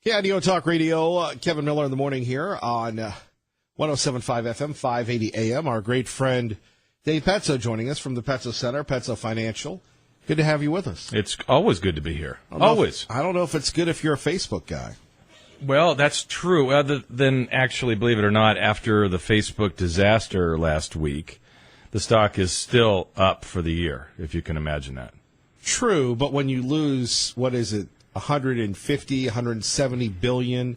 KIDO Talk Radio, Kevin Miller in the morning here on 107.5 FM, 580 AM. Our great friend Dave Pezzo joining us from the Pezzo Center, Pezzo Financial. Good to have you with us. It's always good to be here. Always. I don't know if it's good if you're a Facebook guy. Well, that's true. Other than actually, believe it or not, after the Facebook disaster last week, the stock is still up for the year, if you can imagine that. True, but when you lose, what is it, 150, 170 billion?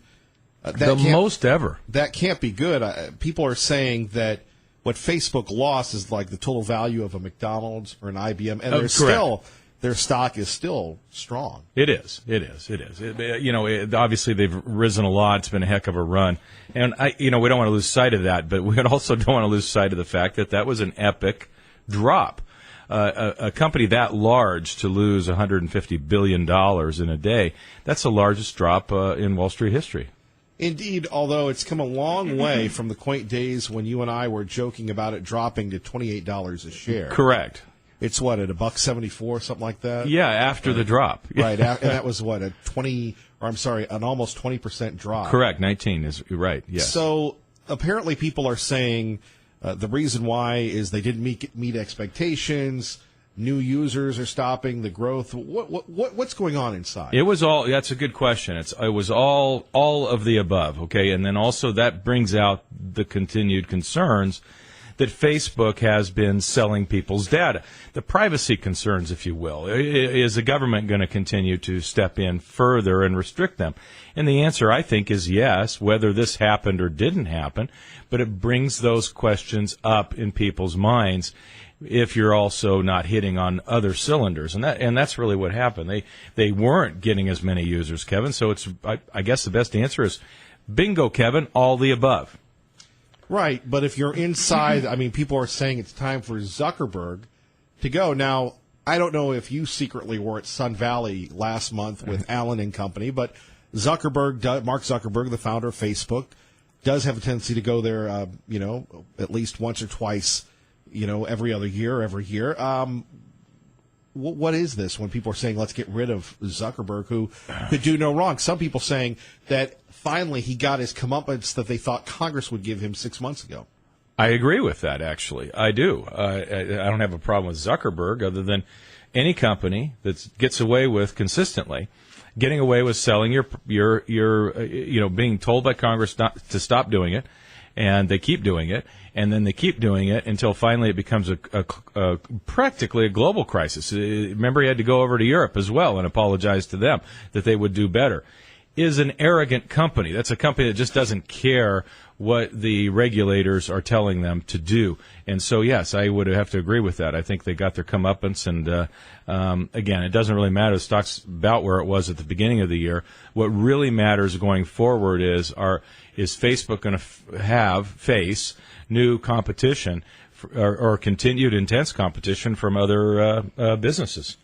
The most ever. That can't be good. People are saying that what Facebook lost is like the total value of a McDonald's or an IBM, and their stock is still strong. It is. Obviously they've risen a lot. It's been a heck of a run, and we don't want to lose sight of that, but we also don't want to lose sight of the fact that was an epic drop. A company that large to lose $150 billion in a day, that's the largest drop in Wall Street history. Indeed, although it's come a long way from the quaint days when you and I were joking about it dropping to $28 a share. Correct. It's what, at $1.74, something like that? Yeah, after the drop. Right, and that was what, an almost 20% drop. Correct, 19 is right, yes. So apparently people are saying the reason why is they didn't meet expectations. New users are stopping the growth. What's going on inside? That's a good question. It was all of the above, okay? And then also that brings out the continued concerns that Facebook has been selling people's data. The privacy concerns, if you will. Is the government going to continue to step in further and restrict them? And the answer, I think, is yes, whether this happened or didn't happen. But it brings those questions up in people's minds if you're also not hitting on other cylinders. And that's really what happened. They weren't getting as many users, Kevin. So I guess the best answer is bingo, Kevin, all the above. Right, but if you're inside, people are saying it's time for Zuckerberg to go. Now, I don't know if you secretly were at Sun Valley last month with Allen and company, but Mark Zuckerberg, the founder of Facebook, does have a tendency to go there, at least once or twice, every other year, every year. What is this when people are saying, let's get rid of Zuckerberg, who could do no wrong? Some people saying that finally he got his comeuppance that they thought Congress would give him 6 months ago. I agree with that, actually. I do. I don't have a problem with Zuckerberg other than any company that gets away with consistently getting away with selling your being told by Congress not to stop doing it, and they keep doing it, and then they keep doing it until finally it becomes a practically a global crisis. Remember, he had to go over to Europe as well and apologize to them that they would do better. Is an arrogant company. That's a company that just doesn't care what the regulators are telling them to do. And so, yes, I would have to agree with that. I think they got their comeuppance, and again, it doesn't really matter. The stock's about where it was at the beginning of the year. What really matters going forward is Facebook going to face new competition or continued intense competition from other businesses?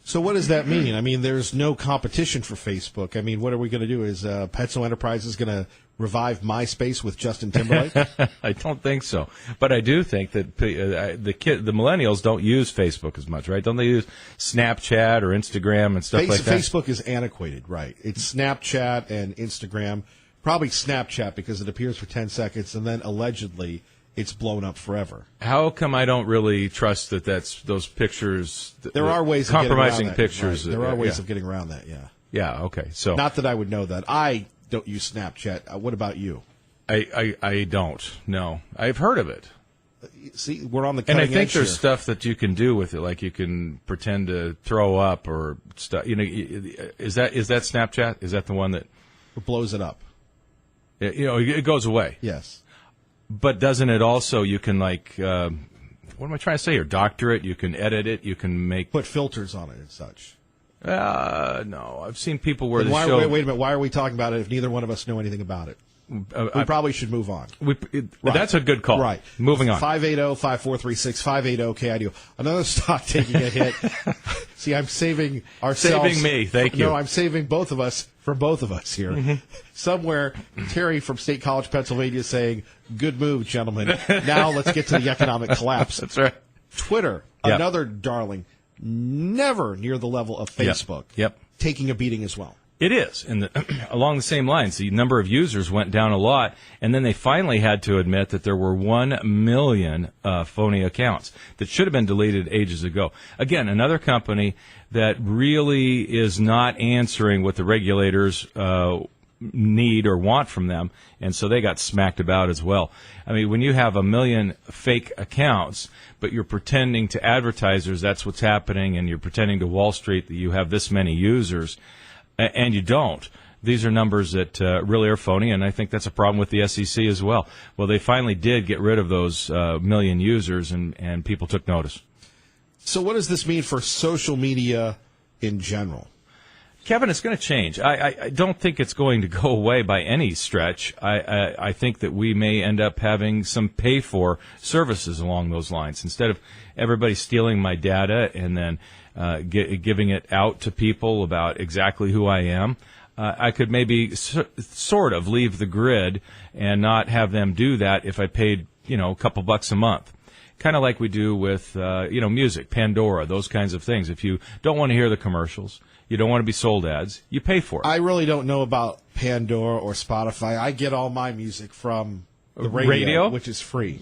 So what does that mean? There's no competition for Facebook. What are we going to do? Is Pezzo Enterprises going to revive MySpace with Justin Timberlake? I don't think so. But I do think that the millennials don't use Facebook as much, right? Don't they use Snapchat or Instagram and stuff like that? Facebook is antiquated, right? It's Snapchat and Instagram. Probably Snapchat because it appears for 10 seconds and then allegedly it's blown up forever. How come I don't really trust that that's those pictures? There are ways of compromising getting around pictures. Right. There are ways of getting around that, yeah. Yeah, okay. So not that I would know that. I don't use Snapchat. What about you? I don't. No. I've heard of it. See, we're on the cutting edge. And I think there's stuff that you can do with it, like you can pretend to throw up or stuff. Is that Snapchat? Is that the one that blows it up? It goes away. Yes. But doesn't it also, you can what am I trying to say here? Doctor it, you can edit it, you can put filters on it and such. No. I've seen people where wait a minute. Why are we talking about it if neither one of us know anything about it? We probably should move on. Right. That's a good call. Right. Moving on. 580-5436, 580-KIDO. Another stock taking a hit. See, I'm saving ourselves. Saving me, thank you. No, I'm saving both of us from both of us here. Mm-hmm. Somewhere, Terry from State College, Pennsylvania is saying, good move, gentlemen. Now let's get to the economic collapse. That's right. Twitter, another darling, never near the level of Facebook. Yep. Taking a beating as well. It is. And along the same lines, the number of users went down a lot, and then they finally had to admit that there were 1 million phony accounts that should have been deleted ages ago. Again, another company that really is not answering what the regulators need or want from them, and so they got smacked about as well. I mean, when you have 1 million fake accounts, but you're pretending to advertisers that's what's happening, and you're pretending to Wall Street that you have this many users, and you don't. These are numbers that really are phony, and I think that's a problem with the SEC as well. Well, they finally did get rid of those million users, and people took notice. So what does this mean for social media in general? Kevin, it's going to change. I don't think it's going to go away by any stretch. I think that we may end up having some pay-for services along those lines. Instead of everybody stealing my data and then giving it out to people about exactly who I am, I could maybe sort of leave the grid and not have them do that if I paid, a couple bucks a month. Kind of like we do with, music, Pandora, those kinds of things. If you don't want to hear the commercials, you don't want to be sold ads, you pay for it. I really don't know about Pandora or Spotify. I get all my music from the radio, which is free.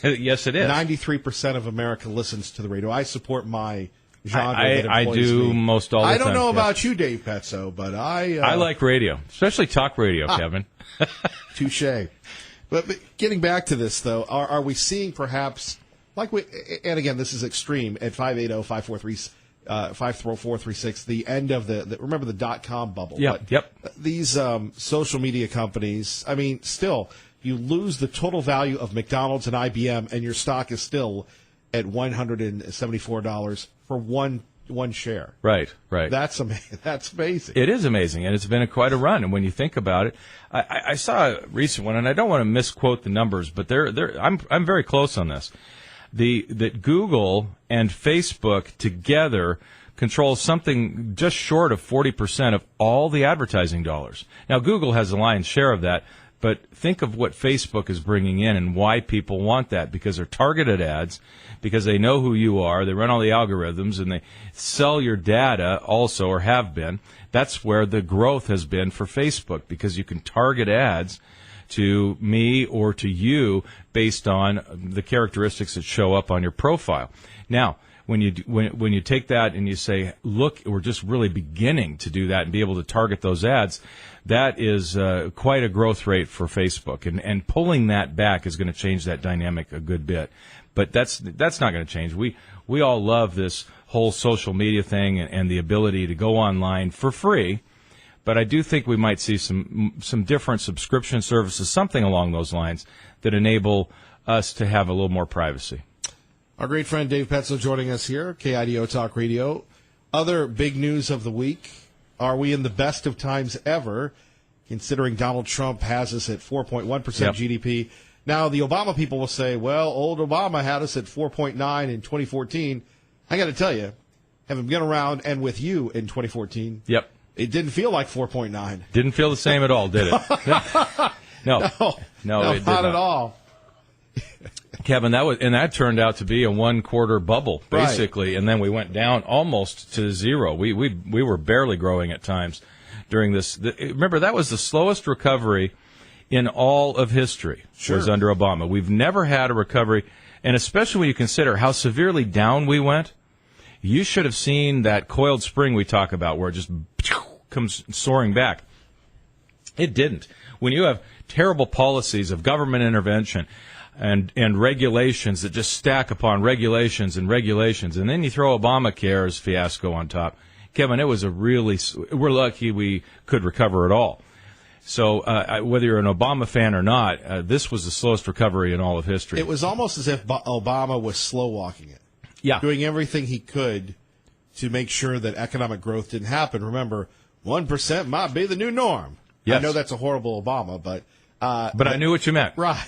Yes, it is. 93% of America listens to the radio. I support my genre. I do me. Most all the time. I don't know about you, Dave Petzo, but I like radio, especially talk radio, Kevin. Touche. But getting back to this, though, are we seeing perhaps, and again, this is extreme, at 580-543-5436, the end of remember the dot-com bubble. Yep. These social media companies, I mean, still, you lose the total value of McDonald's and IBM, and your stock is still at $174 for one share. Right. That's amazing. It is amazing, and it's been quite a run. And when you think about it, I saw a recent one, and I don't want to misquote the numbers, but I'm very close on this. That Google and Facebook together control something just short of 40% of all the advertising dollars. Now, Google has the lion's share of that, but think of what Facebook is bringing in and why people want that, because they're targeted ads, because they know who you are, they run all the algorithms, and they sell your data also, or have been. That's where the growth has been for Facebook, because you can target ads to me or to you based on the characteristics that show up on your profile. Now, when you take that and you say, look, we're just really beginning to do that and be able to target those ads, that is quite a growth rate for Facebook. And pulling that back is going to change that dynamic a good bit. But that's not going to change. We all love this whole social media thing and the ability to go online for free. But I do think we might see some different subscription services, something along those lines, that enable us to have a little more privacy. Our great friend Dave Petzo joining us here, KIDO Talk Radio. Other big news of the week, are we in the best of times ever, considering Donald Trump has us at 4.1% GDP? Now, the Obama people will say, well, old Obama had us at 4.9 in 2014. I got to tell you, having been around and with you in 2014, it didn't feel like 4.9. Didn't feel the same at all, did it? No, it did not at all. Kevin, that turned out to be a one-quarter bubble, basically, and then we went down almost to zero. We were barely growing at times during this. Remember, that was the slowest recovery in all of history. Was under Obama. We've never had a recovery, and especially when you consider how severely down we went. You should have seen that coiled spring we talk about, where it just comes soaring back. It didn't. When you have terrible policies of government intervention and regulations that just stack upon regulations, and then you throw Obamacare's fiasco on top, Kevin, it was we're lucky we could recover at all. So whether you're an Obama fan or not, this was the slowest recovery in all of history. It was almost as if Obama was slow walking it. Doing everything he could to make sure that economic growth didn't happen. Remember, 1% might be the new norm. Yes. I know that's a horrible Obama, but I knew what you meant. Right.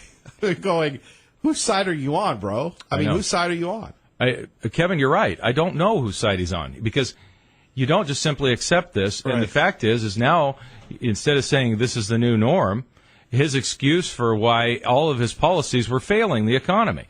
Going, whose side are you on, bro? I mean, whose side are you on? Kevin, you're right. I don't know whose side he's on, because you don't just simply accept this. Right. And the fact is now, instead of saying this is the new norm, his excuse for why all of his policies were failing the economy.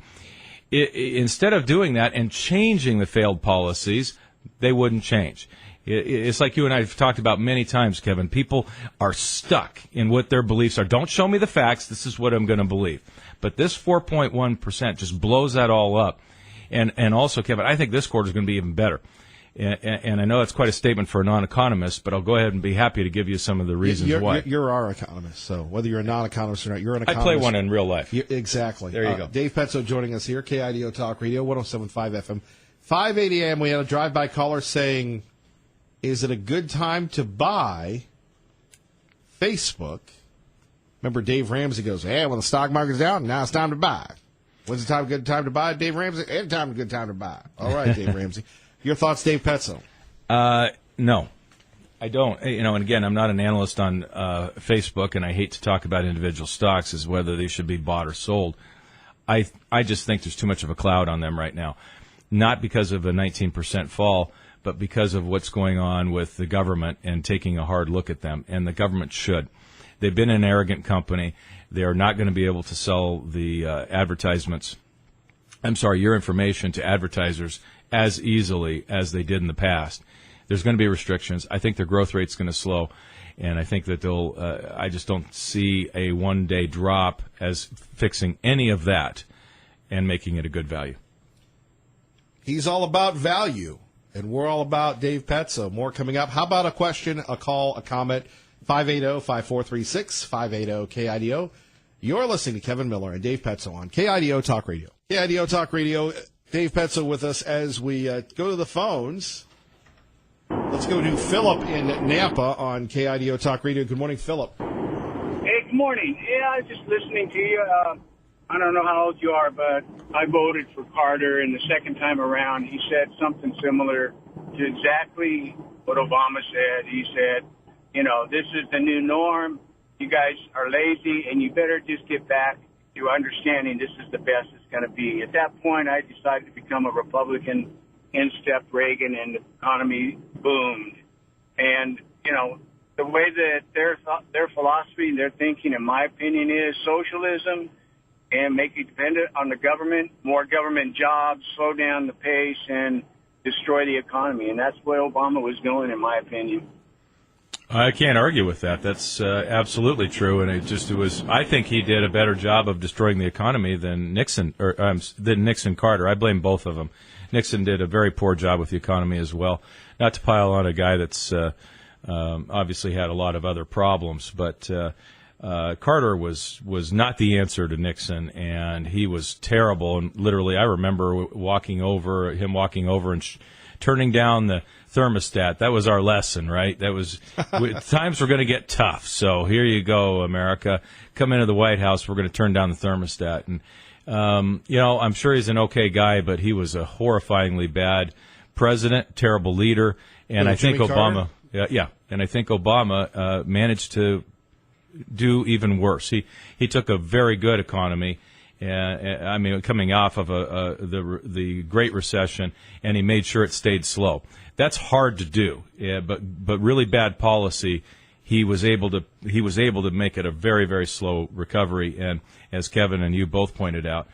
Instead of doing that and changing the failed policies, they wouldn't change. It's like you and I have talked about many times, Kevin. People are stuck in what their beliefs are. Don't show me the facts. This is what I'm going to believe. But this 4.1% just blows that all up. And also, Kevin, I think this quarter is going to be even better. And I know that's quite a statement for a non-economist, but I'll go ahead and be happy to give you some of the reasons why. You're our economist, so whether you're a non-economist or not, you're an economist. I play one in real life. Exactly. There you go. Dave Petzo joining us here, KIDO Talk Radio, 107.5 FM, 580 AM. We had a drive-by caller saying, is it a good time to buy Facebook? Remember, Dave Ramsey goes, hey, when the stock market's down, now it's time to buy. When's the good time to buy, Dave Ramsey? Anytime a good time to buy. All right, Dave Ramsey. Your thoughts, Dave Petzo? No, I don't. And again, I'm not an analyst on Facebook, and I hate to talk about individual stocks as whether they should be bought or sold. I just think there's too much of a cloud on them right now, not because of a 19% fall, but because of what's going on with the government and taking a hard look at them, and the government should. They've been an arrogant company. They are not going to be able to sell the your information to advertisers as easily as they did in the past. There's going to be restrictions. I think their growth rate's going to slow, and I think that I just don't see a one-day drop as fixing any of that and making it a good value. He's all about value, and we're all about Dave Petzo. More coming up. How about a question, a call, a comment? 580-5436, 580-KIDO. You're listening to Kevin Miller and Dave Petzo on KIDO Talk Radio. KIDO Talk Radio. Dave Petzo with us as we go to the phones. Let's go to Philip in Nampa on KIDO Talk Radio. Good morning, Philip. Hey, good morning. Yeah, I was just listening to you. I don't know how old you are, but I voted for Carter, and the second time around, he said something similar to exactly what Obama said. He said, this is the new norm. You guys are lazy, and you better just get back to understanding this is the best it's going to be. At that point, I decided to become a Republican. In stepped Reagan, and the economy boomed. And, the way that their philosophy and their thinking, in my opinion, is socialism and make it dependent on the government, more government jobs, slow down the pace, and destroy the economy. And that's where Obama was going, in my opinion. I can't argue with that. That's absolutely true, and I think he did a better job of destroying the economy than Nixon Carter. I blame both of them. Nixon did a very poor job with the economy as well. Not to pile on a guy that's obviously had a lot of other problems, but Carter was not the answer to Nixon, and he was terrible. And literally, I remember him walking over and turning down the thermostat. That was our lesson, right? That was times were going to get tough. So here you go, America. Come into the White House. We're going to turn down the thermostat. And I'm sure he's an okay guy, but he was a horrifyingly bad president, terrible leader. And I think Obama, and I think Obama managed to do even worse. He took a very good economy. Coming off of the Great Recession, and he made sure it stayed slow. That's hard to do, but really bad policy. He was able to make it a very, very slow recovery. And as Kevin and you both pointed out,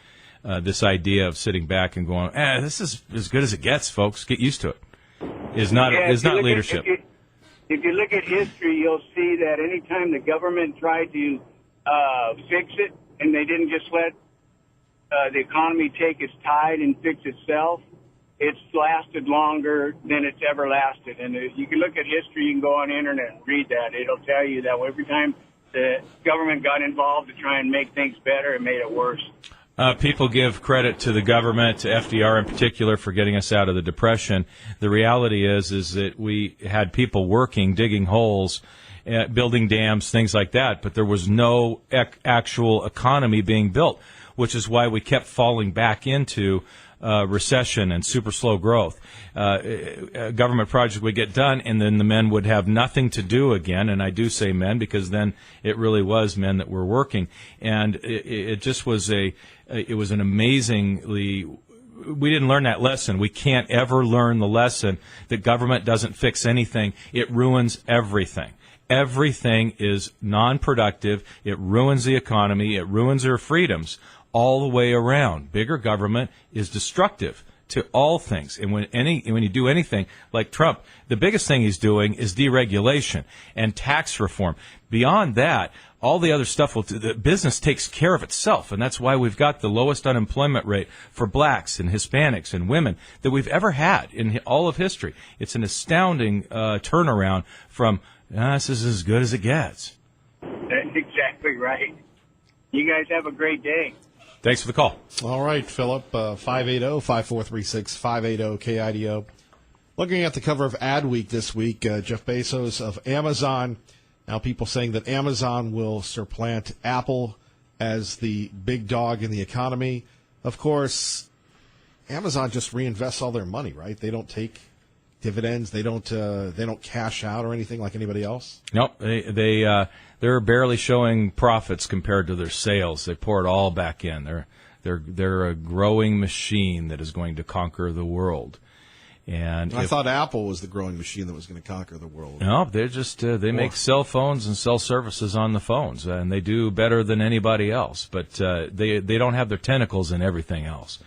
this idea of sitting back and going, this is as good as it gets, folks. Get used to it. Is not leadership. If you look at history, you'll see that anytime the government tried to fix it, and they didn't just let the economy take its tide and fix itself, it's lasted longer than it's ever lasted. And if you can look at history, you can go on the internet and read that. It'll tell you that every time the government got involved to try and make things better, it made it worse. People give credit to the government, to FDR in particular, for getting us out of the Depression. The reality is that we had people working, digging holes, building dams, things like that, but there was no actual economy being built, which is why we kept falling back into recession and super slow growth. A government project would get done, and then the men would have nothing to do again. And I do say men because then it really was men that were working. And it just was an amazingly. We didn't learn that lesson. We can't ever learn the lesson that government doesn't fix anything. It ruins everything. Everything is non-productive. It ruins the economy. It ruins our freedoms all the way around. Bigger government is destructive to all things. And when you do anything like Trump, the biggest thing he's doing is deregulation and tax reform. Beyond that, all the other stuff, the business takes care of itself, and that's why we've got the lowest unemployment rate for blacks and Hispanics and women that we've ever had in all of history. It's an astounding turnaround from, this is as good as it gets. That's exactly right. You guys have a great day. Thanks for the call. All right, Philip, 580-5436, 580-KIDO. Looking at the cover of Adweek this week, Jeff Bezos of Amazon. Now people saying that Amazon will supplant Apple as the big dog in the economy. Of course, Amazon just reinvests all their money, right? They don't take dividends. They don't cash out or anything like anybody else. Nope, they're barely showing profits compared to their sales. They pour it all back in. They're a growing machine that is going to conquer the world. And I thought Apple was the growing machine that was going to conquer the world. No, they're just they make cell phones and sell services on the phones, and they do better than anybody else. But they don't have their tentacles in everything else.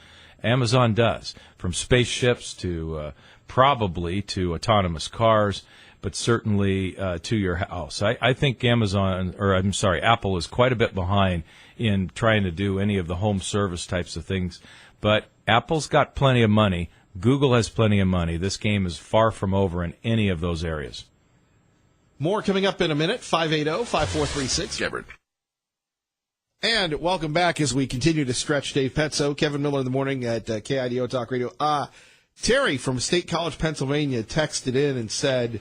Amazon does, from spaceships to probably to autonomous cars, but certainly to your house. I think Apple is quite a bit behind in trying to do any of the home service types of things. But Apple's got plenty of money. Google has plenty of money. This game is far from over in any of those areas. More coming up in a minute, 580-5436. Gabbard. And welcome back as we continue to stretch Dave Petso, Kevin Miller in the morning at KIDO Talk Radio. Terry from State College, Pennsylvania, texted in and said,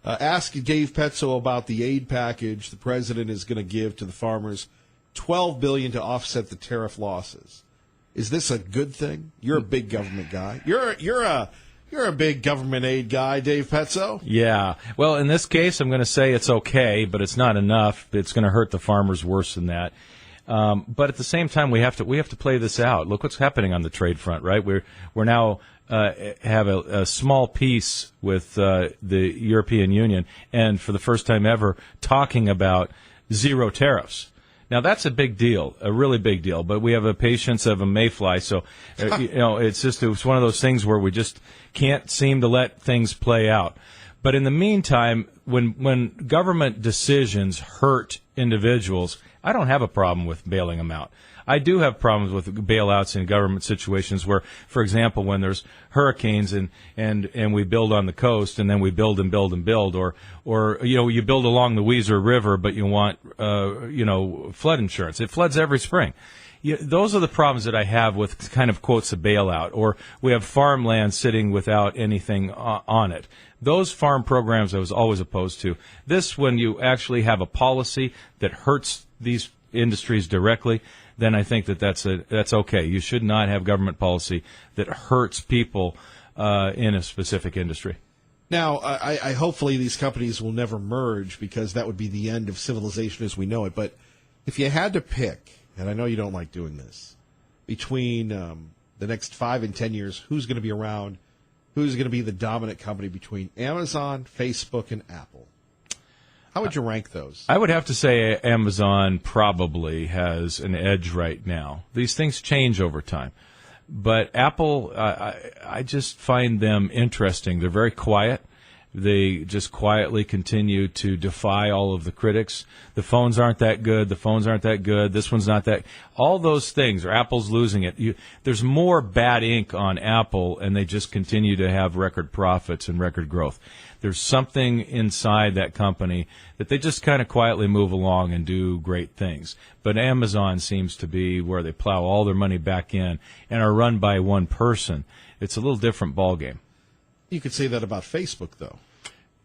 ask Dave Petso about the aid package the president is going to give to the farmers, $12 billion to offset the tariff losses. Is this a good thing? You're a big government guy. You're a big government aid guy, Dave Petso. Yeah. Well, in this case, I'm going to say it's okay, but it's not enough. It's going to hurt the farmers worse than that. But at the same time, we have to play this out. Look what's happening on the trade front, right? We're now have a small peace with the European Union, and for the first time ever, talking about zero tariffs. Now, that's a big deal, a really big deal, but we have a patience of a mayfly, so, it's one of those things where we just can't seem to let things play out. But in the meantime, when government decisions hurt individuals, I don't have a problem with bailing them out. I do have problems with bailouts in government situations where, for example, when there's hurricanes and we build on the coast and then we build and build and build, or you build along the Weser River but you want flood insurance. It floods every spring. Those are the problems that I have with kind of quotes a bailout, or we have farmland sitting without anything on it. Those farm programs I was always opposed to. This, when you actually have a policy that hurts these industries directly, then I think that's okay. You should not have government policy that hurts people in a specific industry. Now, I hopefully these companies will never merge, because that would be the end of civilization as we know it. But if you had to pick, and I know you don't like doing this, between the next 5 and 10 years, who's going to be around, who's going to be the dominant company between Amazon, Facebook, and Apple? How would you rank those? I would have to say Amazon probably has an edge right now. These things change over time. But Apple, I just find them interesting. They're very quiet. They just quietly continue to defy all of the critics. The phones aren't that good. The phones aren't that good. This one's not that. All those things, or Apple's losing it. There's more bad ink on Apple, and they just continue to have record profits and record growth. There's something inside that company that they just kind of quietly move along and do great things. But Amazon seems to be where they plow all their money back in and are run by one person. It's a little different ballgame. You could say that about Facebook, though.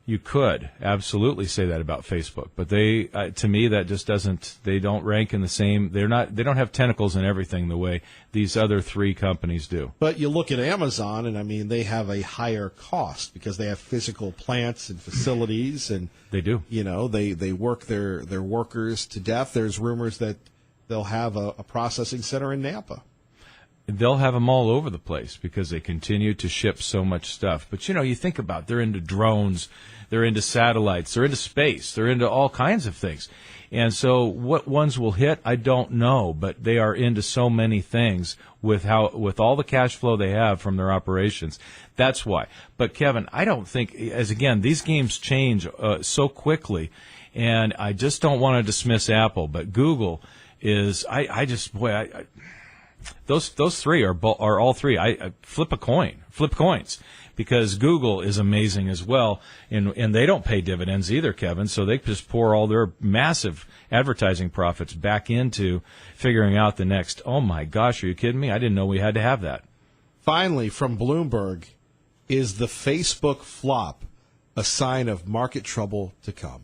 You could absolutely say that about Facebook, but they, to me, that just doesn't. They don't rank in the same. They don't have tentacles in everything the way these other three companies do. But you look at Amazon, and I mean, they have a higher cost because they have physical plants and facilities, and they do. They work their workers to death. There's rumors that they'll have a processing center in Napa. they'll have them all over the place because they continue to ship so much stuff. But, you think about, they're into drones, they're into satellites, they're into space, they're into all kinds of things. And so what ones will hit, I don't know, but they are into so many things with all the cash flow they have from their operations. That's why. But Kevin, I don't think, again, these games change so quickly, and I just don't want to dismiss Apple, but Google is, those three are all three. I flip coins. Because Google is amazing as well, and they don't pay dividends either, Kevin, so they just pour all their massive advertising profits back into figuring out the next, oh my gosh, are you kidding me? I didn't know we had to have that. Finally, from Bloomberg, is the Facebook flop a sign of market trouble to come?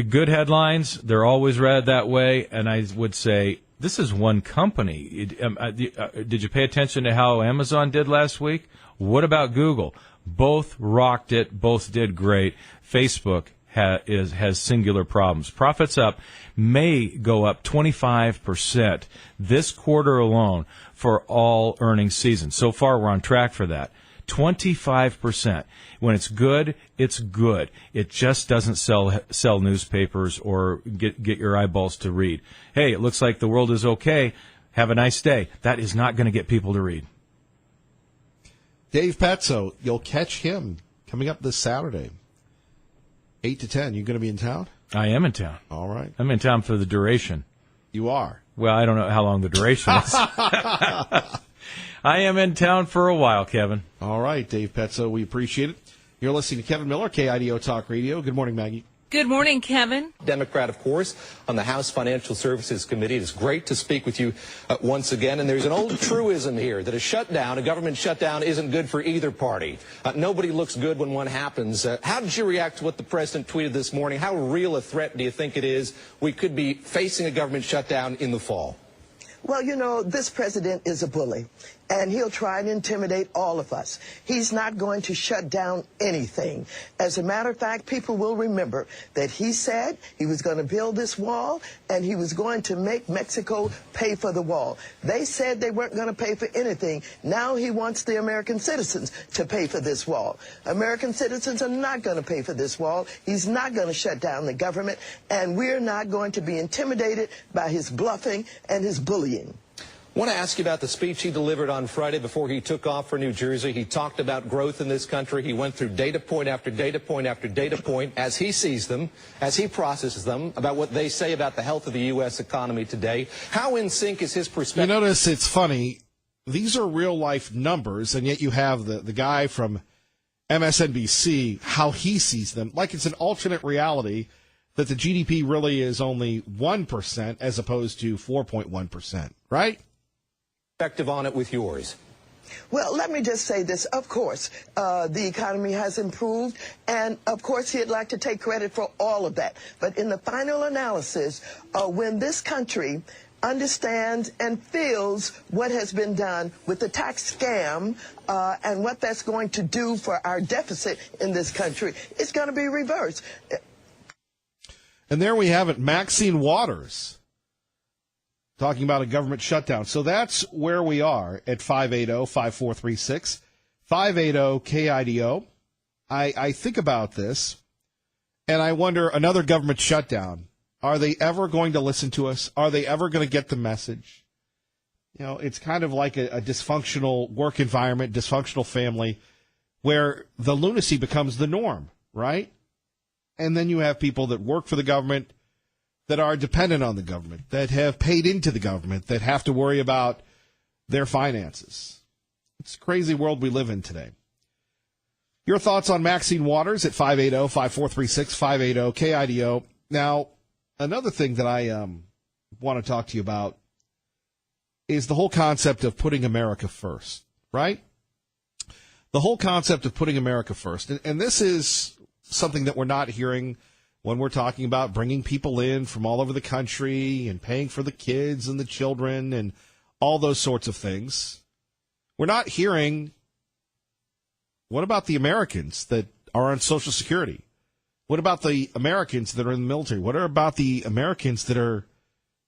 Good headlines, they're always read that way, and I would say this is one company. Did you pay attention to how Amazon did last week? What about Google? Both rocked it. Both did great. Facebook has singular problems. Profits up may go up 25% this quarter alone for all earnings season. So far, we're on track for that. 25%. When it's good, it's good. It just doesn't sell newspapers or get your eyeballs to read. Hey, it looks like the world is okay. Have a nice day. That is not going to get people to read. Dave Petzo, you'll catch him coming up this Saturday, 8 to 10. You going to be in town? I am in town. All right. I'm in town for the duration. You are? Well, I don't know how long the duration is. I am in town for a while, Kevin. All right, Dave Petzo, we appreciate it. You're listening to Kevin Miller, KIDO Talk Radio. Good morning, Maggie. Good morning, Kevin. Democrat, of course, on the House Financial Services Committee. It is great to speak with you once again. And there's an old truism here that a government shutdown, isn't good for either party. Nobody looks good when one happens. How did you react to what the president tweeted this morning? How real a threat do you think it is we could be facing a government shutdown in the fall? Well, this president is a bully, and he'll try and intimidate all of us. He's not going to shut down anything. As a matter of fact, people will remember that he said he was going to build this wall, and he was going to make Mexico pay for the wall. They said they weren't going to pay for anything. Now he wants the American citizens to pay for this wall. American citizens are not going to pay for this wall. He's not going to shut down the government, and we're not going to be intimidated by his bluffing and his bullying. I want to ask you about the speech he delivered on Friday before he took off for New Jersey. He talked about growth in this country. He went through data point after data point after data point as he sees them, as he processes them, about what they say about the health of the U.S. economy today. How in sync is his perspective? You notice it's funny. These are real-life numbers, and yet you have the guy from MSNBC, how he sees them, like it's an alternate reality that the GDP really is only 1% as opposed to 4.1%, right? Perspective on it with yours. Well, let me just say this. Of course, the economy has improved, and of course, he'd like to take credit for all of that. But in the final analysis, when this country understands and feels what has been done with the tax scam and what that's going to do for our deficit in this country, it's going to be reversed. And there we have it, Maxine Waters talking about a government shutdown. So that's where we are at 580-5436, 580-KIDO. I think about this, and I wonder, another government shutdown, are they ever going to listen to us? Are they ever going to get the message? It's kind of like a dysfunctional work environment, dysfunctional family, where the lunacy becomes the norm, right? And then you have people that work for the government, that are dependent on the government, that have paid into the government, that have to worry about their finances. It's a crazy world we live in today. Your thoughts on Maxine Waters at 580-5436, 580-KIDO. Now, another thing that I want to talk to you about is the whole concept of putting America first, right? The whole concept of putting America first. And this is something that we're not hearing when we're talking about bringing people in from all over the country and paying for the kids and the children and all those sorts of things. We're not hearing, what about the Americans that are on Social Security? What about the Americans that are in the military? What about the Americans that are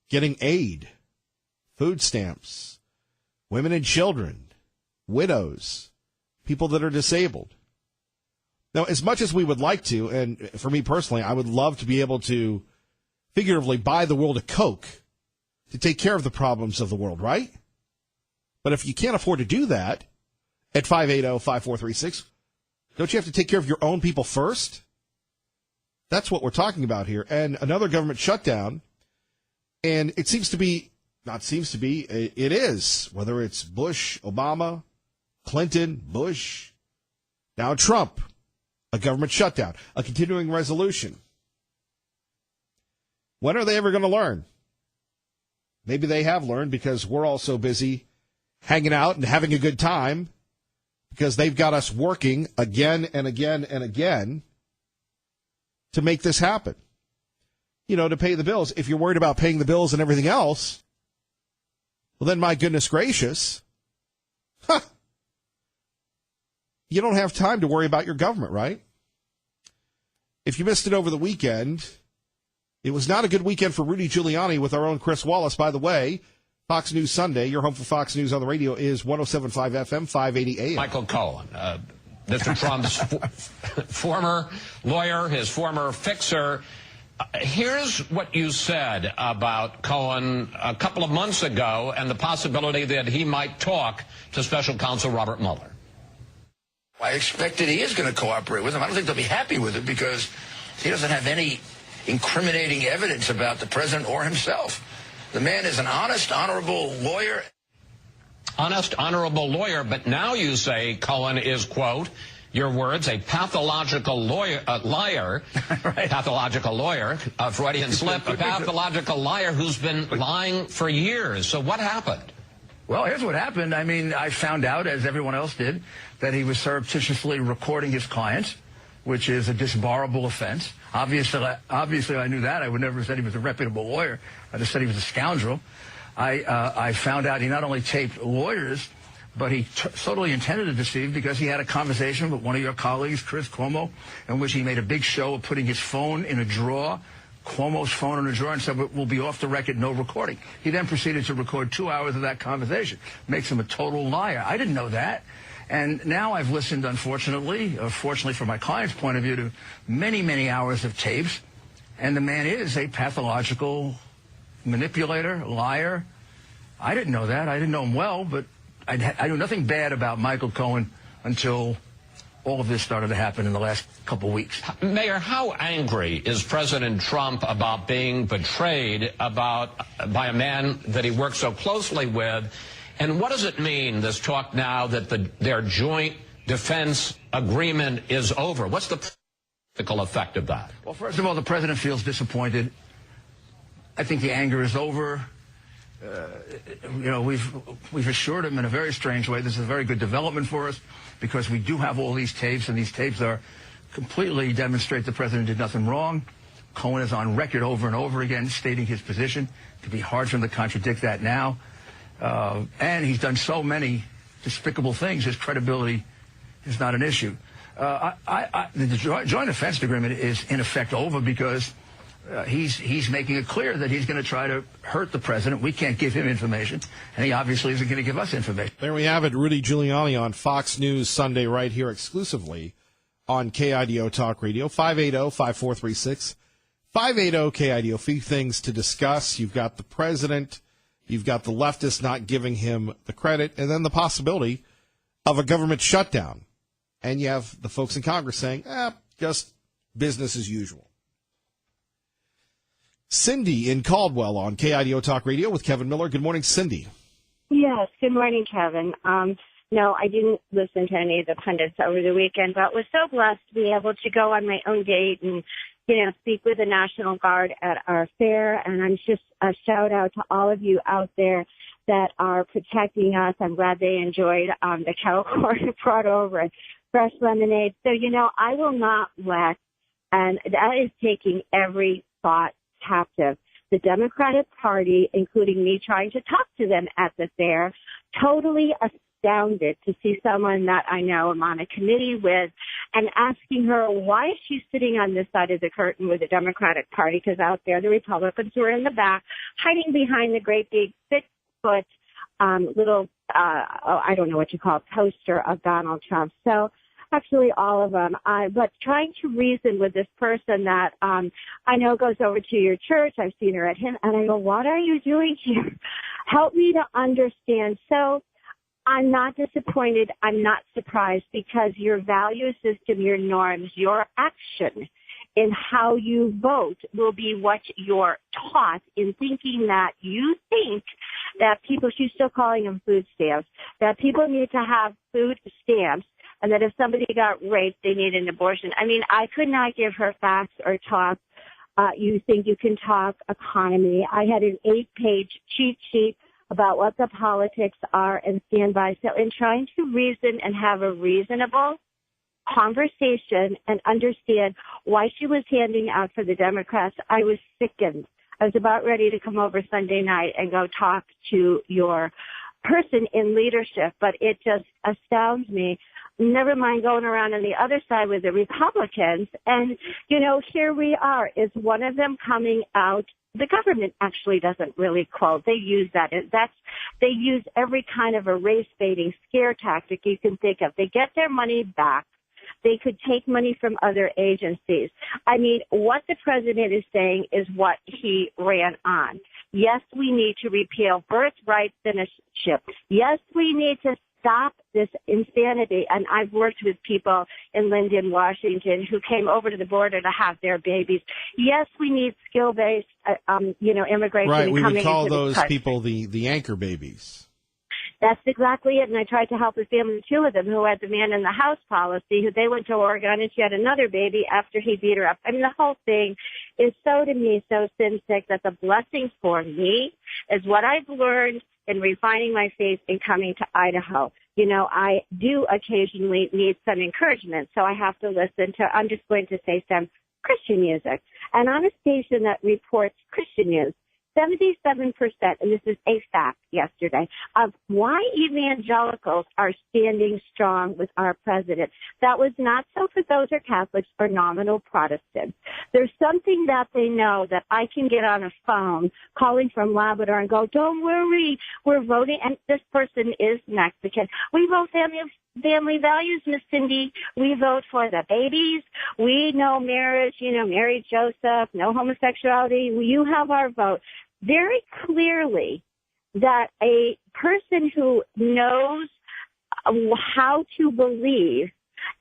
getting aid, food stamps, women and children, widows, people that are disabled. Now, as much as we would like to, and for me personally, I would love to be able to figuratively buy the world a Coke to take care of the problems of the world, right? But if you can't afford to do that at 580-5436, don't you have to take care of your own people first? That's what we're talking about here. And another government shutdown, and it seems to be, it is, whether it's Bush, Obama, Clinton, Bush, now Trump, a government shutdown, a continuing resolution. When are they ever going to learn? Maybe they have learned because we're all so busy hanging out and having a good time because they've got us working again and again and again to make this happen. You know, to pay the bills. If you're worried about paying the bills and everything else, well, then my goodness gracious, you don't have time to worry about your government, right? If you missed it over the weekend, it was not a good weekend for Rudy Giuliani with our own Chris Wallace. By the way, Fox News Sunday, your home for Fox News on the radio is 107.5 FM, 580 AM. Michael Cohen, Mr. Trump's former lawyer, his former fixer. Here's what you said about Cohen a couple of months ago and the possibility that he might talk to Special Counsel Robert Mueller. I expect that he is going to cooperate with him. I don't think they'll be happy with it because he doesn't have any incriminating evidence about the president or himself. The man is an honest, honorable lawyer. Honest, honorable lawyer, but now you say Cohen is, quote, your words, a pathological liar, right. Pathological lawyer, a Freudian slip, a pathological liar who's been lying for years. So what happened? Well, here's what happened. I mean, I found out, as everyone else did, that he was surreptitiously recording his clients, which is a disbarable offense. Obviously, I knew that. I would never have said he was a reputable lawyer. I just said he was a scoundrel. I found out he not only taped lawyers, but he totally intended to deceive because he had a conversation with one of your colleagues, Chris Cuomo, in which he made a big show of putting his phone in a drawer, Cuomo's phone in a drawer, and said, we'll be off the record, no recording. He then proceeded to record 2 hours of that conversation. Makes him a total liar. I didn't know that. And now I've listened, unfortunately, or fortunately from my client's point of view, to many, many hours of tapes. And the man is a pathological manipulator, liar. I didn't know that. I didn't know him well, but I knew nothing bad about Michael Cohen until all of this started to happen in the last couple of weeks. Mayor, how angry is President Trump about being betrayed by a man that he worked so closely with? And what does it mean, this talk now that their joint defense agreement is over? What's the practical effect of that? Well, first of all, the president feels disappointed. I think the anger is over. We've assured him in a very strange way. This is a very good development for us because we do have all these tapes, and these tapes are completely demonstrate the president did nothing wrong. Cohen is on record over and over again stating his position. It'd be hard for him to contradict that now. And he's done so many despicable things, his credibility is not an issue. The joint defense agreement is in effect over because he's making it clear that he's going to try to hurt the president. We can't give him information, and he obviously isn't going to give us information. There we have it, Rudy Giuliani on Fox News Sunday right here exclusively on KIDO Talk Radio, 580-5436, 580-KIDO. Few things to discuss. You've got the president, you've got the leftists not giving him the credit, and then the possibility of a government shutdown. And you have the folks in Congress saying, just business as usual. Cindy in Caldwell on KIDO Talk Radio with Kevin Miller. Good morning, Cindy. Yes, good morning, Kevin. No, I didn't listen to any of the pundits over the weekend, but was so blessed to be able to go on my own date and, speak with the National Guard at our fair. And I'm just a shout out to all of you out there that are protecting us. I'm glad they enjoyed the kettle corn brought over and fresh lemonade. So, I will not let, and that is taking every thought captive. The Democratic Party, including me trying to talk to them at the fair, totally astounded to see someone that I know I'm on a committee with and asking her why is she sitting on this side of the curtain with the Democratic Party, because out there the Republicans were in the back hiding behind the great big 6-foot little I don't know what you call it, poster of Donald Trump. So actually all of them. But trying to reason with this person that I know goes over to your church. I've seen her at him. And I go, what are you doing here? Help me to understand. So I'm not disappointed. I'm not surprised because your value system, your norms, your action in how you vote will be what you're taught in thinking that you think that people, she's still calling them food stamps, that people need to have food stamps and that if somebody got raped, they need an abortion. I mean, I could not give her facts or talk. You think you can talk economy. I had an 8-page cheat sheet about what the politics are and stand by. So in trying to reason and have a reasonable conversation and understand why she was handing out for the Democrats, I was sickened. I was about ready to come over Sunday night and go talk to your person in leadership, but it just astounds me. Never mind going around on the other side with the Republicans. And, you know, here we are. Is one of them coming out? The government actually doesn't really quote. They use that. They use every kind of a race-baiting scare tactic you can think of. They get their money back. They could take money from other agencies. I mean, what the president is saying is what he ran on. Yes, we need to repeal birthright citizenship. Yes, we need to stop this insanity. And I've worked with people in Linden, Washington, who came over to the border to have their babies. Yes, we need skill-based, immigration. Right, we would coming call into those the country. people the anchor babies. That's exactly it. And I tried to help a family, two of them, who had the man in the house policy, who they went to Oregon and she had another baby after he beat her up. I mean, the whole thing is so, to me, so sin sick that the blessing for me is what I've learned in refining my faith and coming to Idaho. You know, I do occasionally need some encouragement, so I have to listen to, I'm just going to say some Christian music. And on a station that reports Christian news, 77%, and this is a fact yesterday, of why evangelicals are standing strong with our president. That was not so for those who are Catholics or nominal Protestants. There's something that they know that I can get on a phone calling from Labrador and go, don't worry, we're voting, and this person is Mexican. We vote family values, Miss Cindy. We vote for the babies. We know marriage, marry Joseph, no homosexuality. You have our vote. Very clearly that a person who knows how to believe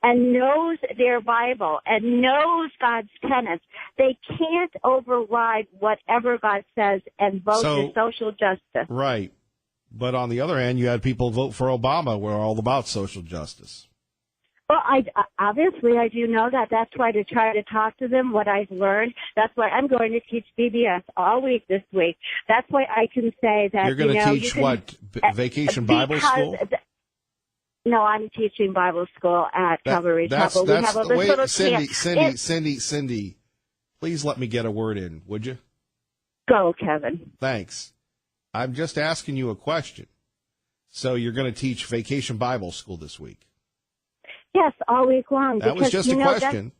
and knows their Bible and knows God's tenets, they can't override whatever God says and vote for social justice. Right. But on the other hand, you had people vote for Obama. We're all about social justice. Well, obviously I do know that. That's why to try to talk to them, what I've learned. That's why I'm going to teach VBS all week this week. That's why I can say that. You're going to teach Vacation Bible School? No, I'm teaching Bible school at Calvary Chapel. We have a little Cindy, please let me get a word in, would you? Go, Kevin. Thanks. I'm just asking you a question. So you're going to teach Vacation Bible School this week? Yes, all week long. That was just a question.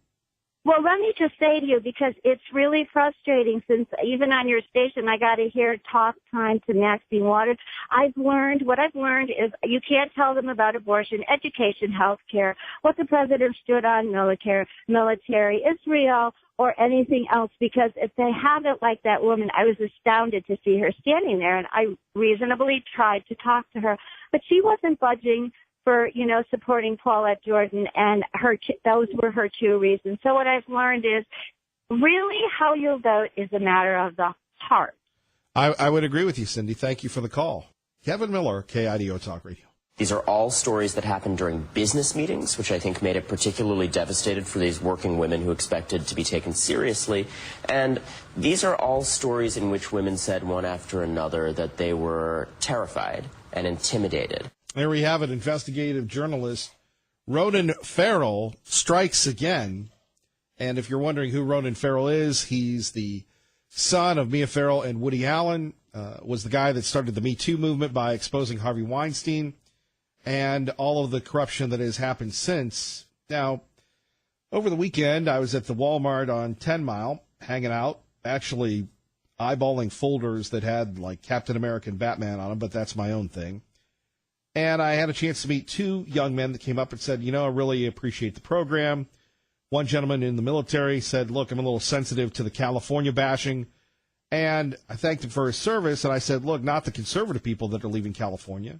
Well, let me just say to you, because it's really frustrating since even on your station I got to hear talk time to Maxine Waters. What I've learned is you can't tell them about abortion, education, health care, what the president stood on, military, Israel, or anything else, because if they have it like that woman, I was astounded to see her standing there, and I reasonably tried to talk to her, but she wasn't budging for, supporting Paulette Jordan, and those were her two reasons. So what I've learned is really how you vote is a matter of the heart. I would agree with you, Cindy. Thank you for the call. Kevin Miller, KIDO Talk Radio. These are all stories that happened during business meetings, which I think made it particularly devastated for these working women who expected to be taken seriously. And these are all stories in which women said one after another that they were terrified and intimidated. There we have it. Investigative journalist Ronan Farrell strikes again. And if you're wondering who Ronan Farrell is, he's the son of Mia Farrow and Woody Allen, was the guy that started the Me Too movement by exposing Harvey Weinstein and all of the corruption that has happened since. Now, over the weekend, I was at the Walmart on 10 Mile, hanging out, actually eyeballing folders that had like Captain America and Batman on them, but that's my own thing. And I had a chance to meet two young men that came up and said, I really appreciate the program. One gentleman in the military said, look, I'm a little sensitive to the California bashing. And I thanked him for his service. And I said, look, not the conservative people that are leaving California,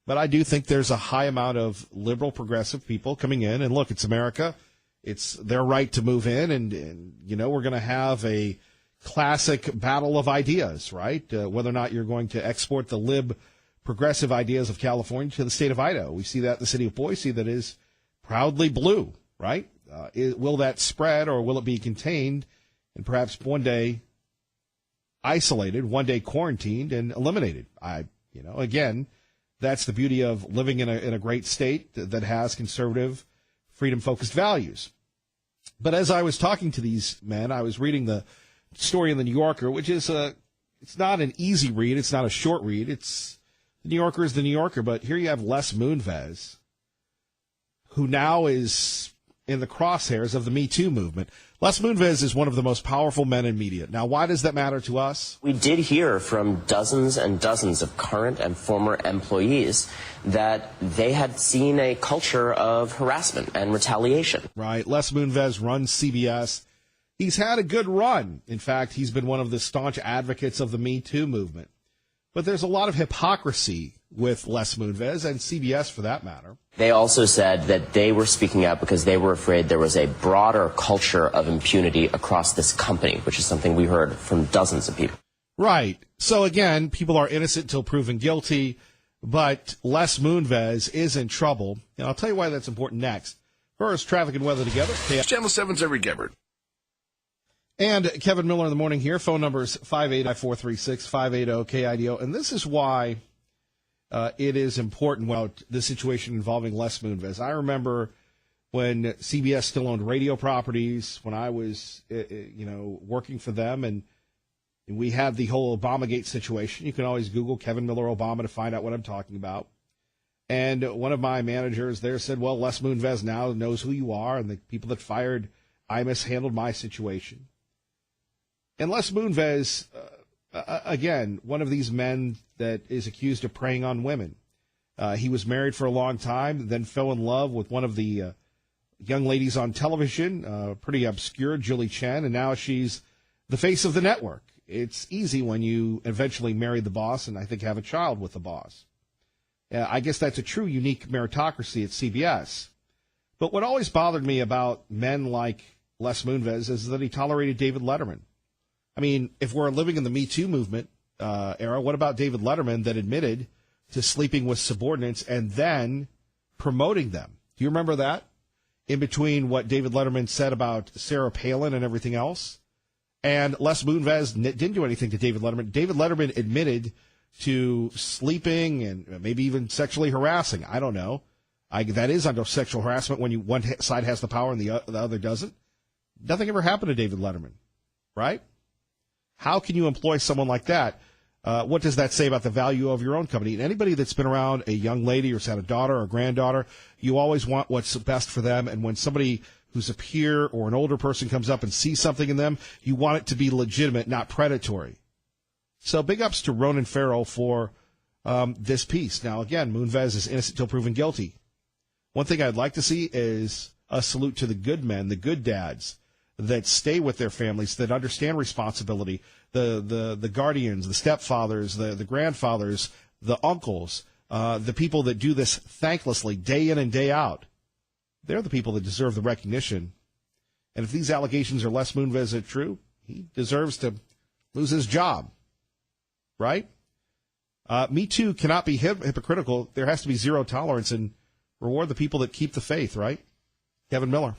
but I do think there's a high amount of liberal progressive people coming in. And look, it's America. It's their right to move in. And we're going to have a classic battle of ideas, right? Whether or not you're going to export the lib progressive ideas of California to the state of Idaho. We see that in the city of Boise that is proudly blue, right? Will that spread, or will it be contained and perhaps one day isolated, one day quarantined and eliminated? Again, that's the beauty of living in a great state that has conservative, freedom-focused values. But as I was talking to these men, I was reading the story in the New Yorker, which is it's not an easy read. It's not a short read. The New Yorker is the New Yorker, but here you have Les Moonves, who now is in the crosshairs of the Me Too movement. Les Moonves is one of the most powerful men in media. Now, why does that matter to us? We did hear from dozens and dozens of current and former employees that they had seen a culture of harassment and retaliation. Right. Les Moonves runs CBS. He's had a good run. In fact, he's been one of the staunch advocates of the Me Too movement. But there's a lot of hypocrisy with Les Moonves and CBS for that matter. They also said that they were speaking out because they were afraid there was a broader culture of impunity across this company, which is something we heard from dozens of people. Right. So again, people are innocent until proven guilty, but Les Moonves is in trouble. And I'll tell you why that's important next. First, traffic and weather together. Channel 7's Every Gebert. And Kevin Miller in the morning here. Phone numbers 580-436, 580-KIDO. And this is why it is important about the situation involving Les Moonves. I remember when CBS still owned radio properties, when I was, working for them, and we had the whole Obamagate situation. You can always Google Kevin Miller Obama to find out what I'm talking about. And one of my managers there said, well, Les Moonves now knows who you are, and the people that fired I mishandled my situation. And Les Moonves, again, one of these men that is accused of preying on women. He was married for a long time, then fell in love with one of the young ladies on television, pretty obscure, Julie Chen, and now she's the face of the network. It's easy when you eventually marry the boss and I think have a child with the boss. I guess that's a true unique meritocracy at CBS. But what always bothered me about men like Les Moonves is that he tolerated David Letterman. I mean, if we're living in the Me Too movement era, what about David Letterman that admitted to sleeping with subordinates and then promoting them? Do you remember that? In between what David Letterman said about Sarah Palin and everything else? And Les Moonves didn't do anything to David Letterman. David Letterman admitted to sleeping and maybe even sexually harassing. I don't know. That is under sexual harassment when one side has the power and the other doesn't. Nothing ever happened to David Letterman, right? How can you employ someone like that? What does that say about the value of your own company? And anybody that's been around a young lady or has had a daughter or a granddaughter, you always want what's best for them. And when somebody who's a peer or an older person comes up and sees something in them, you want it to be legitimate, not predatory. So big ups to Ronan Farrow for this piece. Now, again, Moonves is innocent till proven guilty. One thing I'd like to see is a salute to the good men, the good dads that stay with their families, that understand responsibility, the guardians, the stepfathers, the grandfathers, the uncles, the people that do this thanklessly day in and day out. They're the people that deserve the recognition. And if these allegations are Les Moonves true, he deserves to lose his job, right? Me Too cannot be hypocritical. There has to be zero tolerance and reward the people that keep the faith, right? Kevin Miller.